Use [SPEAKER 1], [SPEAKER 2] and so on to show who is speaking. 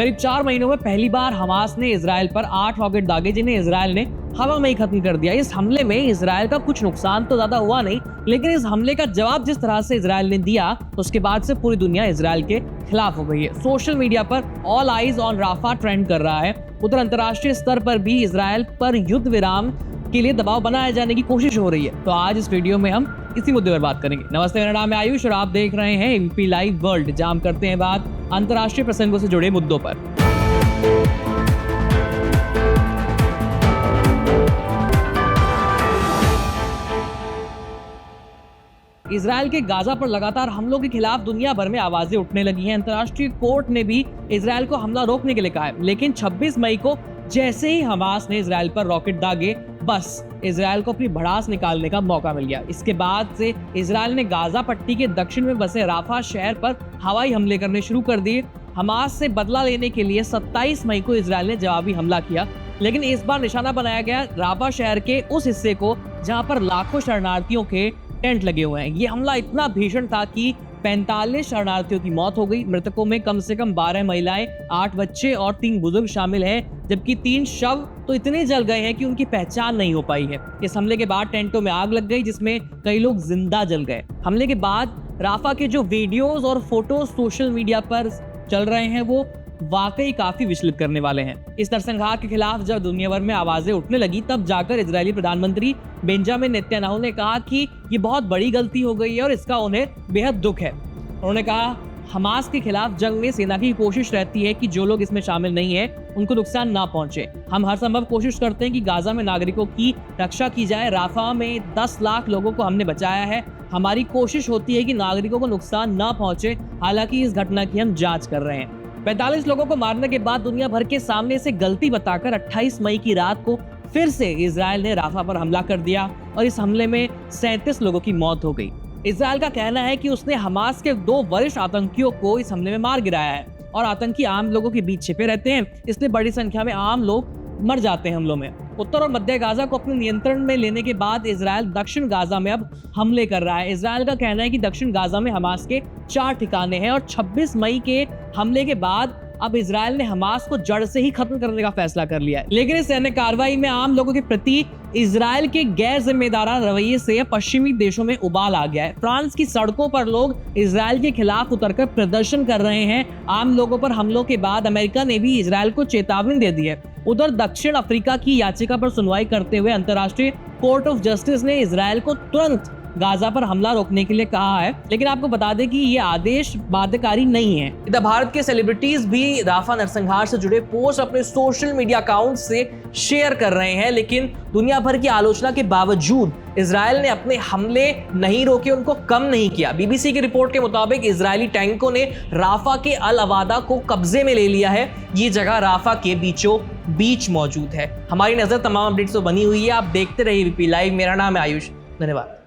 [SPEAKER 1] करीब 4 महीनों में पहली बार हमास ने इजराइल पर 8 रॉकेट दागे, जिन्हें इजराइल ने हवा में ही खत्म कर दिया। इस हमले में इजराइल का कुछ नुकसान तो ज्यादा हुआ नहीं, लेकिन इस हमले का जवाब जिस तरह से इजराइल ने दिया, उसके बाद से पूरी दुनिया इजराइल के खिलाफ हो गई है। सोशल मीडिया पर all eyes on Rafah trend कर रहा है। उधर अंतर्राष्ट्रीय स्तर पर भी इजराइल पर युद्ध विराम के लिए दबाव बनाया जाने की कोशिश हो रही है। तो आज इस वीडियो में हम इसी मुद्दे पर बात करेंगे। नमस्ते, मेरा नाम है आयुष और आप देख रहे हैं एमपी लाइव वर्ल्ड, जहां हम करते हैं बात अंतर्राष्ट्रीय प्रसंगों से जुड़े मुद्दों पर। इजराइल के गाजा पर लगातार हमलों के खिलाफ दुनिया भर में आवाजें उठने लगी हैं। अंतर्राष्ट्रीय कोर्ट ने भी इजराइल को हमला रोकने के लिए कहा है, लेकिन 26 मई को जैसे ही हमास ने इजराइल पर रॉकेट दागे, बस इजराइल को अपनी भड़ास निकालने का मौका मिल गया। इसके बाद से इजराइल ने गाजा पट्टी के दक्षिण में बसे राफा शहर पर हवाई हमले करने शुरू कर दिए। हमास से बदला लेने के लिए 27 मई को इजराइल ने जवाबी हमला किया, लेकिन इस बार निशाना बनाया गया राफा शहर के उस हिस्से को जहां पर लाखों शरणार्थियों के टेंट लगे हुए हैं। ये हमला इतना भीषण था कि 45 शरणार्थियों की मौत हो गई। मृतकों में कम से कम 12 महिलाएं, 8 बच्चे और 3 बुजुर्ग शामिल हैं, जबकि 3 शव तो इतने जल गए हैं कि उनकी पहचान नहीं हो पाई है। इस हमले के बाद टेंटों में आग लग गई, जिसमें कई लोग जिंदा जल गए। हमले के बाद राफा के जो वीडियोस और फोटोज सोशल मीडिया पर चल रहे हैं, वो वाकई काफी विचलित करने वाले हैं। इस नरसंहार के खिलाफ जब दुनिया भर में आवाजें उठने लगी, तब जाकर इजरायली प्रधानमंत्री बेंजामिन नेतन्याहू ने कहा कि ये बहुत बड़ी गलती हो गई है और इसका उन्हें बेहद दुख है। उन्होंने कहा, हमास के खिलाफ जंग में सेना की कोशिश रहती है कि जो लोग इसमें शामिल नहीं है उनको नुकसान ना पहुंचे। हम हर संभव कोशिश करते हैं कि गाजा में नागरिकों की रक्षा की जाए। राफा में 10 लाख लोगों को हमने बचाया है। हमारी कोशिश होती है कि नागरिकों को नुकसान ना पहुंचे। हालांकि इस घटना की हम जांच कर रहे हैं। 45 लोगों को मारने के बाद दुनिया भर के सामने से गलती बताकर 28 मई की रात को फिर से इजराइल ने राफा पर हमला कर दिया और इस हमले में 37 लोगों की मौत हो गई। इजराइल का कहना है कि उसने हमास के 2 वरिष्ठ आतंकियों को इस हमले में मार गिराया है और आतंकी आम लोगों के बीच छिपे रहते हैं, इसलिए बड़ी संख्या में आम लोग मर जाते हैं हमलों में। उत्तर और मध्य गाजा को अपने नियंत्रण में लेने के बाद इजराइल दक्षिण गाजा में अब हमले कर रहा है। इजराइल का कहना है कि दक्षिण गाजा में हमास के 4 ठिकाने हैं और 26 मई के हमले के बाद अब इजराइल ने हमास को जड़ से ही खत्म करने का फैसला कर लिया है। लेकिन इस सैन्य कार्रवाई में आम लोगों के प्रति इजराइल के गैर जिम्मेदाराना रवैये से पश्चिमी देशों में उबाल आ गया है। फ्रांस की सड़कों पर लोग इजराइल के खिलाफ उतरकर प्रदर्शन कर रहे हैं। आम लोगों पर हमलों के बाद अमेरिका ने भी इजराइल को चेतावनी दे दी है। उधर दक्षिण अफ्रीका की याचिका पर सुनवाई करते हुए अंतर्राष्ट्रीय कोर्ट ऑफ जस्टिस ने इजराइल को तुरंत गाजा पर हमला रोकने के लिए कहा है, लेकिन आपको बता दें कि ये आदेश बाध्यकारी नहीं है। इधर भारत के सेलिब्रिटीज भी राफा नरसंहार से जुड़े पोस्ट अपने सोशल मीडिया अकाउंट से शेयर कर रहे हैं, लेकिन दुनिया भर की आलोचना के बावजूद इजराइल ने अपने हमले नहीं रोके, उनको कम नहीं किया। बीबीसी की रिपोर्ट के मुताबिक इजरायली टैंकों ने राफा के अल अवादा को कब्जे में ले लिया है। ये जगह राफा के बीचों बीच मौजूद है। हमारी नजर तमाम अपडेट्स तो बनी हुई है। आप देखते रहिए एबीपी लाइव। मेरा नाम है आयुष। धन्यवाद।